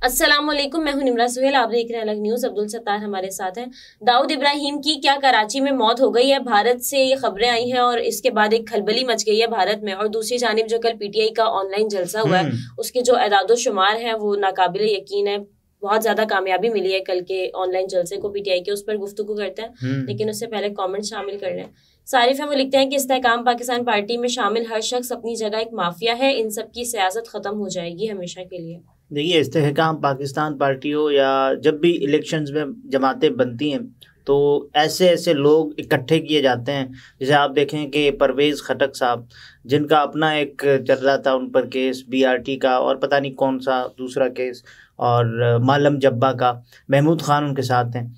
अस्सलाम वालेकुम, मैं हूं निमरा सुहेल। आप देख रहे हैं अलग न्यूज। अब्दुल सत्तार हमारे साथ हैं। दाऊद इब्राहिम की क्या कराची में मौत हो गई है? भारत से ये खबरें आई हैं और इसके बाद एक खलबली मच गई है भारत में। और दूसरी जानिब जो कल पीटीआई का ऑनलाइन जलसा हुआ है उसके जो एदादो शुमार है वो नाकाबिले यकीन है। बहुत ज्यादा कामयाबी मिली है कल के ऑनलाइन जलसे को पीटीआई के, उस पर गुफ्तगू करते हैं लेकिन उससे पहले कमेंट शामिल कर लें। सारिफ है वो लिखते हैं कि इस्तेहकाम पाकिस्तान पार्टी में शामिल हर शख्स अपनी जगह एक माफिया है। इन सब की सियासत खत्म हो जाएगी हमेशा के लिए। देखिए, इस्तेहकाम पाकिस्तान पार्टी हो या जब भी इलेक्शंस में जमातें बनती हैं तो ऐसे ऐसे लोग इकट्ठे किए जाते हैं। जैसे आप देखें कि परवेज़ खटक साहब, जिनका अपना एक चल रहा था उन पर केस बीआरटी का और पता नहीं कौन सा दूसरा केस, और मालम जब्बा का, महमूद खान उनके साथ हैं।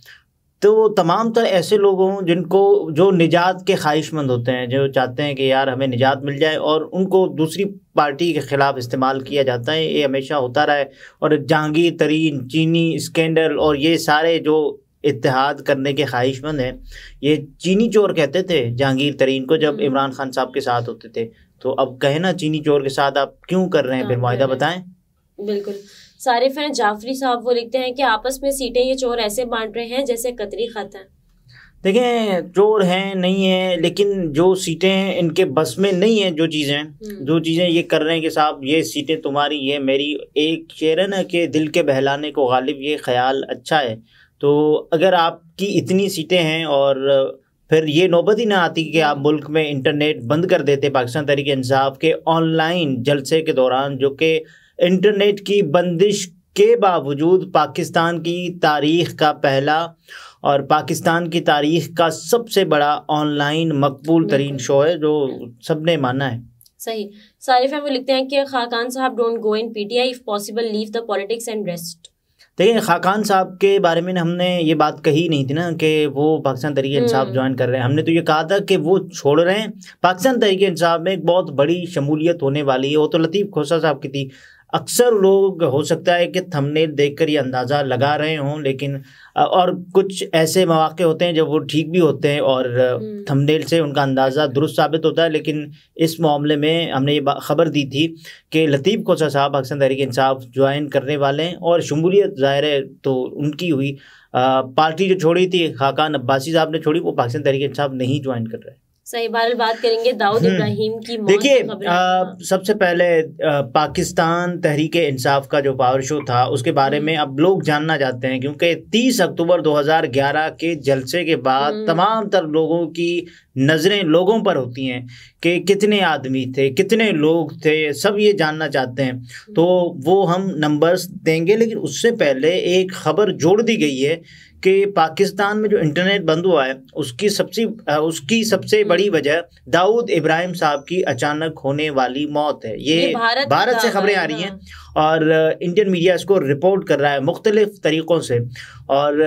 तो तमाम तर ऐसे लोग हों जिनको जो निजात के ख्वाहिशमंद होते हैं, जो चाहते हैं कि यार हमें निजात मिल जाए, और उनको दूसरी पार्टी के ख़िलाफ़ इस्तेमाल किया जाता है। ये हमेशा होता रहा है। और जहांगीर तरीन, चीनी स्कैंडल और ये सारे जो इत्तेहाद करने के ख्वाहिशमंद हैं, ये चीनी चोर कहते थे जहांगीर तरीन को जब इमरान खान साहब के साथ होते थे। तो अब कहे ना चीनी चोर के साथ आप क्यों कर रहे हैं, फिर मुआहिदा बताएं। बिल्कुल। सारिफ हैं जाफरी साहब वो लिखते हैं कि आपस में सीटें ये चोर ऐसे बांट रहे हैं जैसे कतरी खत है। देखें, चोर हैं नहीं है, लेकिन जो सीटें इनके बस में नहीं है, जो चीज़ें ये कर रहे हैं कि साहब ये सीटें तुम्हारी, ये मेरी। एक शेर है ना कि दिल के बहलाने को गालिब ये ख्याल अच्छा है। तो अगर आपकी इतनी सीटें हैं और फिर ये नौबत ही ना आती कि आप मुल्क में इंटरनेट बंद कर देते पाकिस्तान तहरीक इंसाफ के ऑनलाइन जलसे के दौरान, जो कि इंटरनेट की बंदिश के बावजूद पाकिस्तान की तारीख़ का पहला और पाकिस्तान की तारीख़ का सबसे बड़ा ऑनलाइन मकबूल तरीन शो है, जो सबने माना है। सही। सारिफ है वो लिखते हैं कि खाकान साहब don't go in PTI, if possible leave the politics and rest. देखिए, खाकान साहब के बारे में हमने ये बात कही नहीं थी ना कि वो पाकिस्तान तहरीक इंसाफ ज्वाइन कर रहे हैं। हमने तो ये कहा था कि वो छोड़ रहे हैं। पाकिस्तान तहरीक इंसाफ में एक बहुत बड़ी शमूलियत होने वाली है। वो तो लतीफ़ खोसा साहब की थी। अक्सर लोग हो सकता है कि थंबनेल देखकर ये अंदाज़ा लगा रहे हों, लेकिन और कुछ ऐसे मौके होते हैं जब वो ठीक भी होते हैं और थंबनेल से उनका अंदाज़ा दुरुस्त साबित होता है। लेकिन इस मामले में हमने ये खबर दी थी कि लतीफ़ खोसा साहब पाकिस्तान तहरीक इंसाफ ज्वाइन करने वाले हैं, और शमूलियत ज़ाहिर है तो उनकी हुई। पार्टी जो छोड़ी थी खाकान अब्बासी साहब ने छोड़ी, वो पाकिस्तान तहरीक इंसाफ नहीं ज्वाइन कर रहे। सही। बात करेंगे दाऊद इब्राहिम की मौत। देखिए, सबसे पहले पाकिस्तान तहरीक इंसाफ का जो पावर शो था उसके बारे में अब लोग जानना चाहते हैं, क्योंकि 30 अक्टूबर 2011 के जलसे के बाद तमाम तर लोगों की नज़रें लोगों पर होती हैं कि कितने आदमी थे, कितने लोग थे, सब ये जानना चाहते हैं। तो वो हम नंबर्स देंगे, लेकिन उससे पहले एक खबर जोड़ दी गई है कि पाकिस्तान में जो इंटरनेट बंद हुआ है उसकी सबसे बड़ी वजह दाऊद इब्राहिम साहब की अचानक होने वाली मौत है। ये भारत से खबरें आ रही हैं और इंडियन मीडिया इसको रिपोर्ट कर रहा है मुख्तलिफ तरीक़ों से। और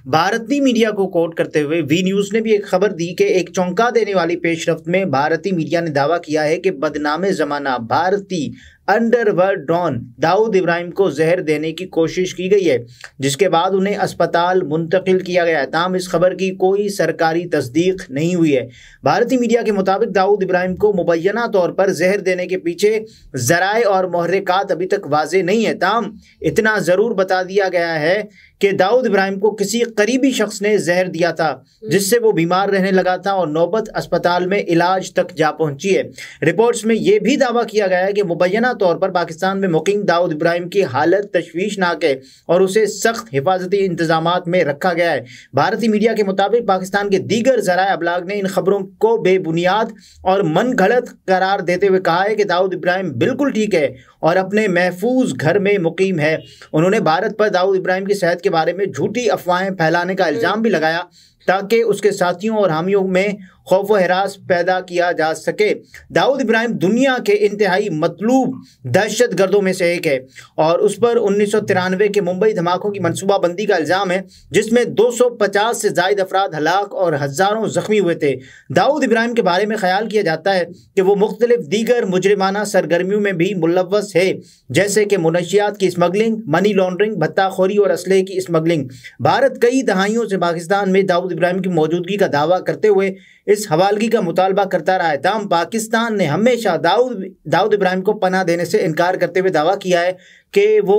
भारतीय मीडिया को कोट करते हुए वी न्यूज़ ने भी एक खबर दी कि एक चौंका देने वाली पेशरफ्त में भारतीय मीडिया ने दावा किया है कि बदनामे ज़माना भारतीय अंडरवर्ल्ड डॉन दाऊद इब्राहिम को जहर देने की कोशिश की गई है, जिसके बाद उन्हें अस्पताल मुंतकिल किया गया है। ताहम इस खबर की कोई सरकारी तस्दीक नहीं हुई है। भारतीय मीडिया के मुताबिक दाऊद इब्राहिम को मुबैना तौर पर जहर देने के पीछे ज़राए और मुहर्रिकात अभी तक वाज़े नहीं है। ताहम इतना ज़रूर बता दिया गया है कि दाऊद इब्राहिम को किसी करीबी शख्स ने जहर दिया था, जिससे वो बीमार रहने लगा था और नौबत अस्पताल में इलाज तक जा पहुंची है। रिपोर्ट्स में यह भी दावा किया गया है कि मुबैना तौर पर पाकिस्तान में मुकीम दाऊद इब्राहिम की हालत तशवीशनाक है और उसे सख्त हिफाजती इंतजामात में रखा गया है। भारतीय मीडिया के मुताबिक पाकिस्तान के दीगर ज़राए अबलाग ने इन खबरों को बेबुनियाद और मन गढ़ंत करार देते हुए कहा है कि दाऊद इब्राहिम बिल्कुल ठीक है और अपने महफूज घर में मुकीम है। उन्होंने भारत पर दाऊद इब्राहिम की सेहत के बारे में झूठी अफवाहें फैलाने का इल्ज़ाम भी लगाया ताकि उसके साथियों और हामियों में खौफ व हरास पैदा किया जा सके। दाऊद इब्राहिम दुनिया के इंतहाई मतलूब दहशत गर्दों में से एक है और उस पर 1993 के मुंबई धमाकों की मनसूबाबंदी का इल्ज़ाम है, जिसमें 250 से ज़ायद अफराद हलाक और हज़ारों ज़ख्मी हुए थे। दाऊद इब्राहिम के बारे में ख्याल किया जाता है कि वो मुख्तलिफ दीगर मुजरिमाना सरगर्मियों में भी मुलव्वस है, जैसे कि मुनशियात की स्मगलिंग, मनी लॉन्ड्रिंग, भत्ताखोरी और असलहे की स्मगलिंग। भारत कई दहाइयों से पाकिस्तान में दाऊद इब्राहिम की मौजूदगी का दावा करते हुए इस हवालगी का मुतालबा करता रहा है। ताहम पाकिस्तान ने हमेशा दाऊद इब्राहिम को पनाह देने से इनकार करते हुए दावा किया है कि वो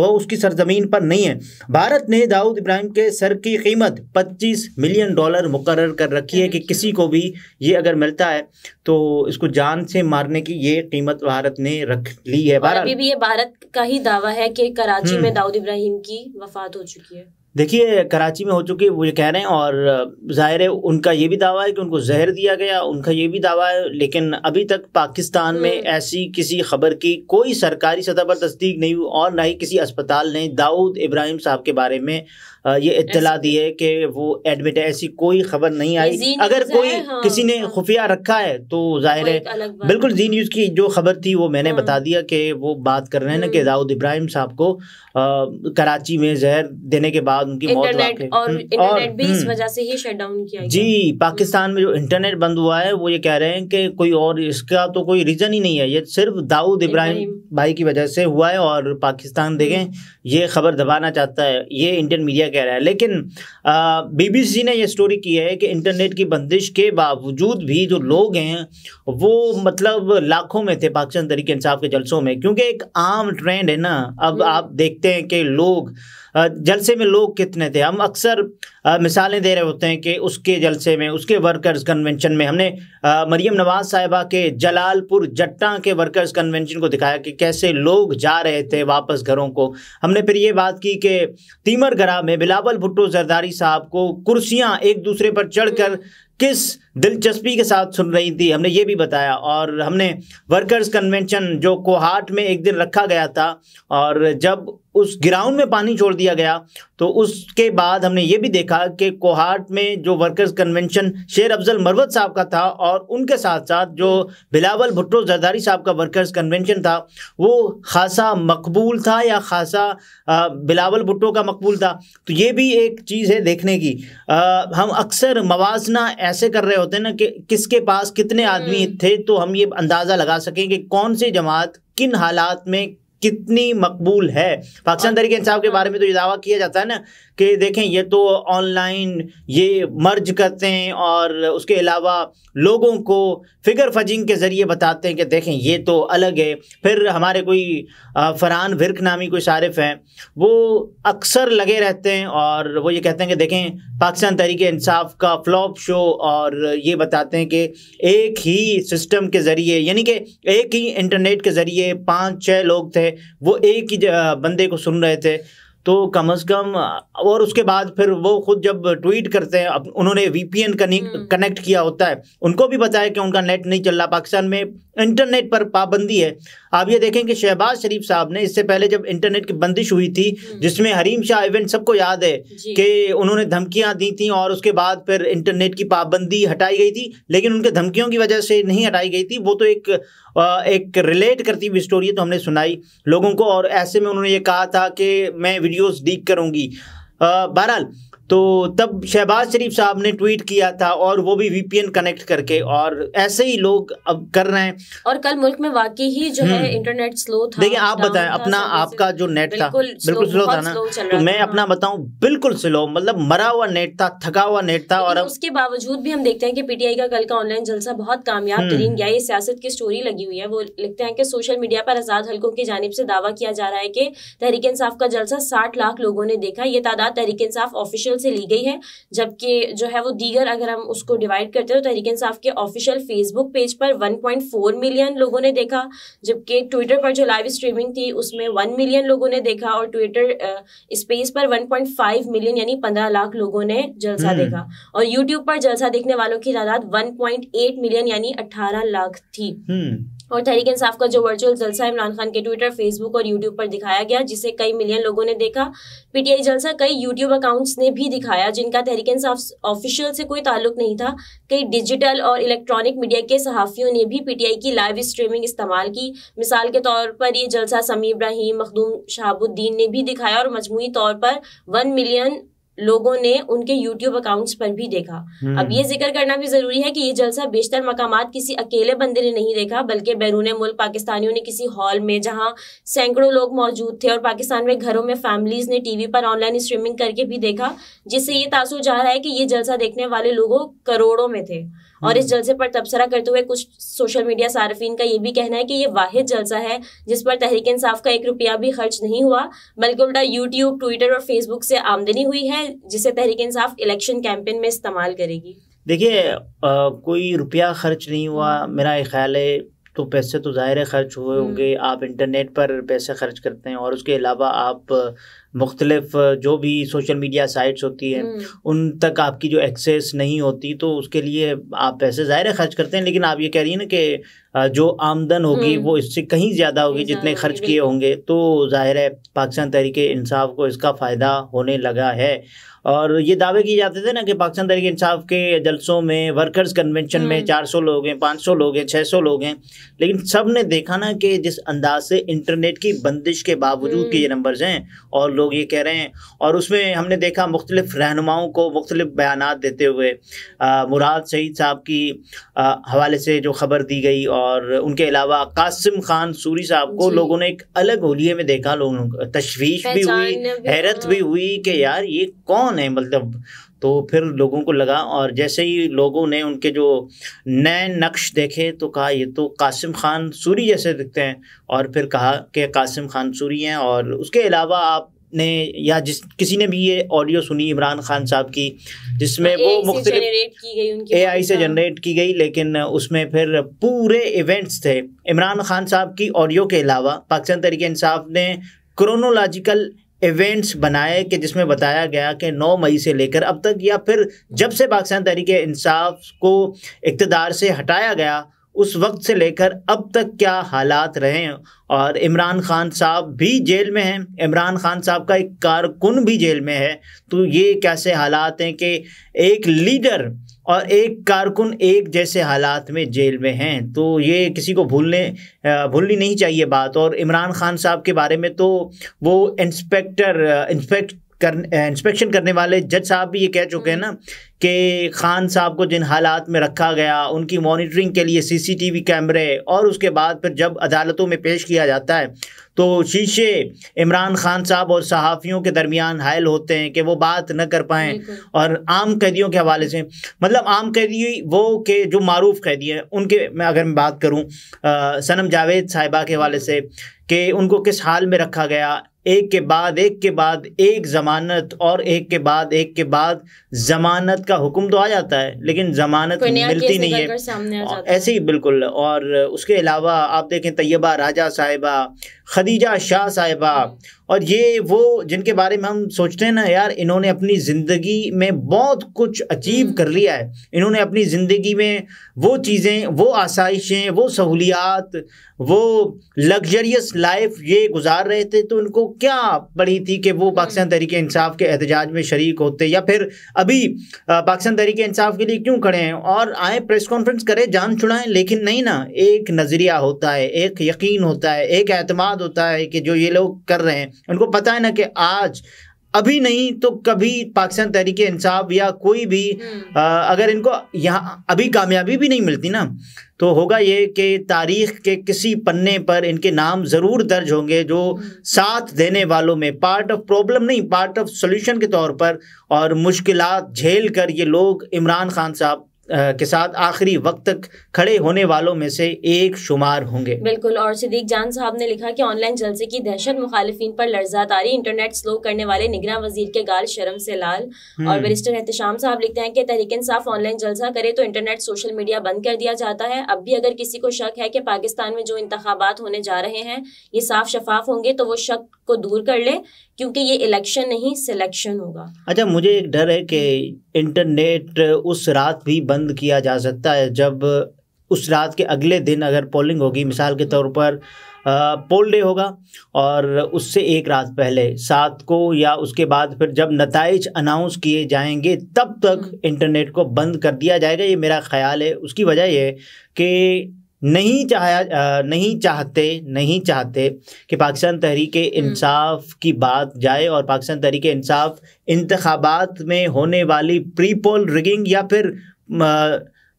उसकी सरजमीन पर नहीं है। भारत ने दाऊद इब्राहिम के सर की कीमत $25 मिलियन मुकर्रर कर रखी है कि किसी को भी ये अगर मिलता है तो इसको जान से मारने की ये कीमत भारत ने रख ली है। और अभी भी ये भारत का ही दावा है कि कराची में दाऊद इब्राहिम की वफात हो चुकी है। देखिए कराची में हो चुकी है वो ये कह रहे हैं, और जाहिर है उनका ये भी दावा है कि उनको जहर दिया गया, उनका ये भी दावा है, लेकिन अभी तक पाकिस्तान में ऐसी किसी खबर की कोई सरकारी सतह पर तस्दीक नहीं हुई और ना ही किसी अस्पताल ने दाऊद इब्राहिम साहब के बारे में ये इत्तला दी है कि वो एडमिट है। ऐसी कोई खबर नहीं आई। अगर कोई किसी ने खुफिया रखा है तो जाहिर है बिल्कुल जी न्यूज़ की जो खबर थी वो मैंने बता दिया कि वो बात कर रहे हैं ना कि दाऊद इब्राहिम साहब को कराची में जहर देने के बाद उनकी मौत और इंटरनेट भी इस वजह से ही शट डाउन किया गया। जी, पाकिस्तान में जो इंटरनेट बंद हुआ है वो ये कह रहे हैं कि कोई और इसका तो कोई रीजन ही नहीं है, ये सिर्फ दाऊद इब्राहिम भाई की वजह से हुआ है और पाकिस्तान देखें ये खबर दबाना चाहता है, ये इंडियन मीडिया कह रहा है। लेकिन BBC ने ये स्टोरी की है कि इंटरनेट की बंदिश के बावजूद भी जो लोग हैं वो मतलब लाखों में थे पाकिस्तान तहरीक इंसाफ के जलसों में, क्योंकि एक आम ट्रेंड है ना। अब आप देखते हैं कि लोग जलसे में लोग कितने थे। हम अक्सर मिसालें दे रहे होते हैं कि उसके जलसे में, उसके वर्कर्स कन्वेंशन में हमने मरियम नवाज साहिबा के जलालपुर जट्टा के वर्कर्स कन्वेंशन को दिखाया कि कैसे लोग जा रहे थे वापस घरों को। हमने फिर ये बात की कि तीमरगरा में बिलावल भुट्टो जरदारी साहब को कुर्सियां एक दूसरे पर चढ़कर किस दिलचस्पी के साथ सुन रही थी, हमने ये भी बताया। और हमने वर्कर्स कन्वेंशन जो कोहाट में एक दिन रखा गया था और जब उस ग्राउंड में पानी छोड़ दिया गया तो उसके बाद हमने ये भी देखा कि कोहाट में जो वर्कर्स कन्वेंशन शेर अफजल मरवत साहब का था और उनके साथ साथ जो बिलावल भुट्टो जरदारी साहब का वर्कर्स कन्वेंशन था वो खासा मकबूल था या खासा बिलावल भुट्टो का मकबूल था। तो ये भी एक चीज़ है देखने की। हम अक्सर मवाजना ऐसे कर रहे होते हैं ना कि किसके पास कितने आदमी थे तो हम ये अंदाज़ा लगा सकें कि कौन सी जमात किन हालात में कितनी मकबूल है। पाकिस्तान तहरीक इंसाफ के बारे में तो ये दावा किया जाता है ना कि देखें ये तो ऑनलाइन ये मर्ज करते हैं और उसके अलावा लोगों को फिगर फजिंग के ज़रिए बताते हैं कि देखें ये तो अलग है। फिर हमारे कोई फरहान विर्क नामी कोई सारिफ हैं वो अक्सर लगे रहते हैं और वो ये कहते हैं कि देखें पाकिस्तान तहरीक इंसाफ का फ्लॉप शो, और ये बताते हैं कि एक ही सिस्टम के ज़रिए यानी कि एक ही इंटरनेट के ज़रिए 5-6 लोग थे वो एक ही बंदे को सुन रहे थे। तो कम से कम, और उसके बाद फिर वो खुद जब ट्वीट करते हैं उन्होंने VPN कनेक्ट किया होता है, उनको भी बताया कि उनका नेट नहीं चल रहा, पाकिस्तान में इंटरनेट पर पाबंदी है। आप ये देखें कि शहबाज शरीफ साहब ने इससे पहले जब इंटरनेट की बंदिश हुई थी जिसमें हरीम शाह इवेंट सबको याद है कि उन्होंने धमकियां दी थी और उसके बाद फिर इंटरनेट की पाबंदी हटाई गई थी, लेकिन उनके धमकियों की वजह से नहीं हटाई गई थी। वो तो एक रिलेट करती हुई स्टोरी है तो हमने सुनाई लोगों को, और ऐसे में उन्होंने ये कहा था कि मैं वीडियोस लीक करूंगी। बहरहाल तो तब शहबाज शरीफ साहब ने ट्वीट किया था और वो भी VPN कनेक्ट करके, और ऐसे ही लोग अब कर रहे हैं। और कल मुल्क में वाकई ही जो है इंटरनेट स्लो था। देखिए आप बताएं अपना, आपका जो नेट था बिल्कुल स्लो था ना, तो मैं अपना बताऊं बिल्कुल स्लो, मतलब मरा हुआ नेट था, थका हुआ नेट था। और उसके बावजूद भी हम देखते हैं कि PTI का कल का ऑनलाइन जलसा बहुत कामयाब तरीन गया। ये सियासत की स्टोरी लगी हुई है। वो लिखते हैं कि सोशल मीडिया पर आजाद हलकों की जानिब से दावा किया जा रहा है कि तहरीक इंसाफ का जलसा 60 लाख लोगों ने देखा। ये तादाद तहरीक इंसाफ ऑफिशियल से ली गई है, जबकि जो है वो दीगर अगर हम उसको डिवाइड करते हैं तो तहरीक इंसाफ के ऑफिशियल फेसबुक पेज पर 1.4 मिलियन लोगों ने देखा, जबकि ट्विटर पर जो लाइव स्ट्रीमिंग थी उसमें 1 मिलियन लोगों ने देखा और ट्विटर स्पेस पर 1.5 मिलियन यानी 15 लाख लोगों ने जलसा देखा। और यूट्यूब पर जलसा देखने वालों की तादाद 1.8 मिलियन यानी 18 लाख थी। और तहरीक इंसाफ का जो वर्चुअल जलसा इमरान खान के ट्विटर, फेसबुक और यूट्यूब पर दिखाया गया जिसे कई मिलियन लोगों ने देखा। PTI जलसा कई यूट्यूब अकाउंट्स ने भी दिखाया जिनका तहरीक इंसाफ ऑफिशियल से कोई ताल्लुक नहीं था। कई डिजिटल और इलेक्ट्रॉनिक मीडिया के सहाफ़ियों ने भी PTI की लाइव स्ट्रीमिंग इस्तेमाल की। मिसाल के तौर पर ये जलसा समी इब्राहिम, मखदूम शहाबुद्दीन ने भी दिखाया और मजमूई तौर पर 1 मिलियन लोगों ने उनके यूट्यूब अकाउंट्स पर भी देखा। अब ये जिक्र करना भी जरूरी है कि ये जलसा बेशतर मकामात किसी अकेले बंदे ने नहीं देखा, बल्कि बैरून मुल्क पाकिस्तानियों ने किसी हॉल में जहां सैकड़ों लोग मौजूद थे और पाकिस्तान में घरों में फैमिलीज ने टीवी पर ऑनलाइन स्ट्रीमिंग करके भी देखा, जिससे ये तासुर जा रहा है कि ये जलसा देखने वाले लोगों करोड़ों में थे। और इस जलसे पर तबसरा करते हुए कुछ सोशल मीडिया सार्फिन का ये भी कहना है कि ये वाहिद जलसा है जिस पर तहरीक इंसाफ का 1 रुपया भी खर्च नहीं हुआ, बल्कि उल्टा यूट्यूब, ट्विटर और फेसबुक से आमदनी हुई है, जिसे तहरीक इंसाफ इलेक्शन कैंपेन में इस्तेमाल करेगी। देखिए, कोई रुपया खर्च नहीं हुआ, मेरा एक ख्याल है। तो पैसे तो ज़ाहिर है खर्च हुए होंगे। आप इंटरनेट पर पैसे खर्च करते हैं और उसके अलावा आप मुख्तलिफ जो भी सोशल मीडिया साइट्स होती हैं उन तक आपकी जो एक्सेस नहीं होती, तो उसके लिए आप पैसे ज़ाहिर है खर्च करते हैं। लेकिन आप ये कह रही हैं ना कि जो आमदन होगी वो इससे कहीं ज़्यादा होगी जितने खर्च किए होंगे, तो ज़ाहिर है पाकिस्तान तहरीक-ए-इंसाफ को इसका फ़ायदा होने लगा है। और ये दावे किए जाते थे ना कि पाकिस्तान तहरीक इंसाफ के जलसों में, वर्कर्स कन्वेंशन में 400 लोग हैं, 500 लोग हैं, 600 लोग हैं, लेकिन सब ने देखा ना कि जिस अंदाज से इंटरनेट की बंदिश के बावजूद के ये नंबर्स हैं और लोग ये कह रहे हैं। और उसमें हमने देखा मुख्तलिफ रहनुमाओं को मुख्तलिफ बयानात देते हुए, मुराद सईद साहब की हवाले से जो खबर दी गई, और उनके अलावा कासिम खान सूरी साहब को लोगों ने एक अलग होलिये में देखा। लोगों को तशवीश भी हुई, हैरत भी हुई कि यार ये कौन है, मतलब। तो फिर लोगों को लगा, और जैसे ही लोगों ने उनके जो नए नक्श देखे तो कहा ये तो कासिम खान सूरी जैसे दिखते हैं, और फिर कहा कि कासिम खान सूरी हैं। और उसके अलावा आपने या किसी ने भी ये ऑडियो सुनी इमरान खान साहब की, जिसमें वो मुख्तलिफ AI से जनरेट की गई, लेकिन उसमें फिर पूरे इवेंट्स थे। इमरान खान साहब की ऑडियो के अलावा पाकिस्तान तहरीक इंसाफ ने क्रोनोलॉजिकल इवेंट्स बनाए कि जिसमें बताया गया कि 9 मई से लेकर अब तक, या फिर जब से पाकिस्तान तहरीक इंसाफ को इक़्तिदार से हटाया गया उस वक्त से लेकर अब तक क्या हालात रहे। और इमरान खान साहब भी जेल में हैं, इमरान खान साहब का एक कारकुन भी जेल में है। तो ये कैसे हालात हैं कि एक लीडर और एक कारकुन एक जैसे हालात में जेल में हैं। तो ये किसी को भूलनी नहीं चाहिए बात। और इमरान खान साहब के बारे में तो वो इंस्पेक्शन करने वाले जज साहब भी ये कह चुके हैं ना कि खान साहब को जिन हालात में रखा गया, उनकी मॉनिटरिंग के लिए CCTV कैमरे, और उसके बाद फिर जब अदालतों में पेश किया जाता है तो शीशे इमरान खान साहब और सहाफ़ियों के दरमियान हायल होते हैं कि वो बात न कर पाएँ। और आम कैदियों के हवाले से, मतलब आम कैदी वो के जो मारूफ कैदी हैं उनके, अगर मैं बात करूँ सनम जावेद साहिबा के हवाले से कि उनको किस हाल में रखा गया, एक के बाद एक ज़मानत, और एक के बाद ज़मानत का हुक्म तो आ जाता है लेकिन ज़मानत मिलती नहीं है, ऐसे ही बिल्कुल। और उसके अलावा आप देखें तैयबा राजा साहिबा, खदीजा शाह साहिबा, और ये वो जिनके बारे में हम सोचते हैं ना यार इन्होंने अपनी ज़िंदगी में बहुत कुछ अचीव कर लिया है, इन्होंने अपनी ज़िंदगी में वो चीज़ें, वो आसाइशें, वो सहूलियात, वो लग्जरियस लाइफ ये गुजार रहे थे, तो उनको क्या पड़ी थी कि वो पाकिस्तान तहरीक इंसाफ के एहतजाज में शरीक होते, या फिर अभी पाकिस्तान तहरीक इंसाफ के लिए क्यों खड़े हैं और आए प्रेस कॉन्फ्रेंस करें, जान छुड़ाएं। लेकिन नहीं ना, एक नज़रिया होता है, एक यकीन होता है, एक एतमाद होता है कि जो ये लोग कर रहे हैं उनको पता है ना कि आज अभी नहीं तो कभी पाकिस्तान तहरीक इंसाफ या कोई भी अगर इनको यहाँ अभी कामयाबी भी नहीं मिलती ना, तो होगा ये कि तारीख के किसी पन्ने पर इनके नाम ज़रूर दर्ज होंगे जो साथ देने वालों में, पार्ट ऑफ प्रॉब्लम नहीं, पार्ट ऑफ सॉल्यूशन के तौर पर, और मुश्किलात झेल कर ये लोग इमरान खान साहब के साथ आखिरी वक्त तक खड़े होने वालों में से एक शुमार होंगे। बिल्कुल। और सिद्दीक जान साहब ने लिखा कि ऑनलाइन जलसे की दहशत, मुखालिफिन पर लर्जा तारी, इंटरनेट स्लो करने वाले निगरां वजीर के गाल शर्म से लाल। और बैरिस्टर एहतशाम साहब लिखते हैं कि तहरीक इंसाफ ऑनलाइन जलसा करे तो इंटरनेट सोशल मीडिया बंद कर दिया जाता है। अब भी अगर किसी को शक है कि पाकिस्तान में जो इंतखाबात होने जा रहे हैं ये साफ शफाफ होंगे तो वो शक को दूर कर ले, क्योंकि ये इलेक्शन नहीं सिलेक्शन होगा। अच्छा, मुझे एक डर है कि इंटरनेट उस रात भी बंद किया जा सकता है जब उस रात के अगले दिन अगर पोलिंग होगी, मिसाल के तौर पर पोल डे होगा, और उससे एक रात पहले 7 को या उसके बाद फिर जब नताइज अनाउंस किए जाएंगे तब तक इंटरनेट को बंद कर दिया जाएगा, ये मेरा ख्याल है। उसकी वजह ये कि नहीं चाहते कि पाकिस्तान तहरीक इंसाफ की बात जाए और पाकिस्तान तहरीक इंसाफ इंतखाबात में होने वाली प्री पोल रिगिंग या फिर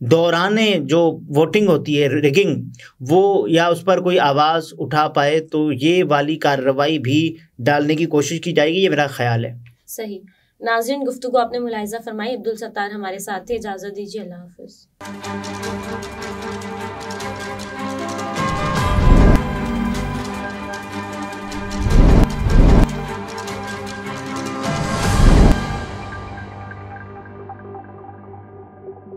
दौराने जो वोटिंग होती है रिगिंग, वो या उस पर कोई आवाज़ उठा पाए, तो ये वाली कार्रवाई भी डालने की कोशिश की जाएगी, ये मेरा ख्याल है। सही। नाज़रीन, गुफ्तगू आपने मुलाहिज़ा फरमाई। अब्दुल सत्तार हमारे साथ थे। इजाज़त दीजिए। अल्लाह हाफ़िज़।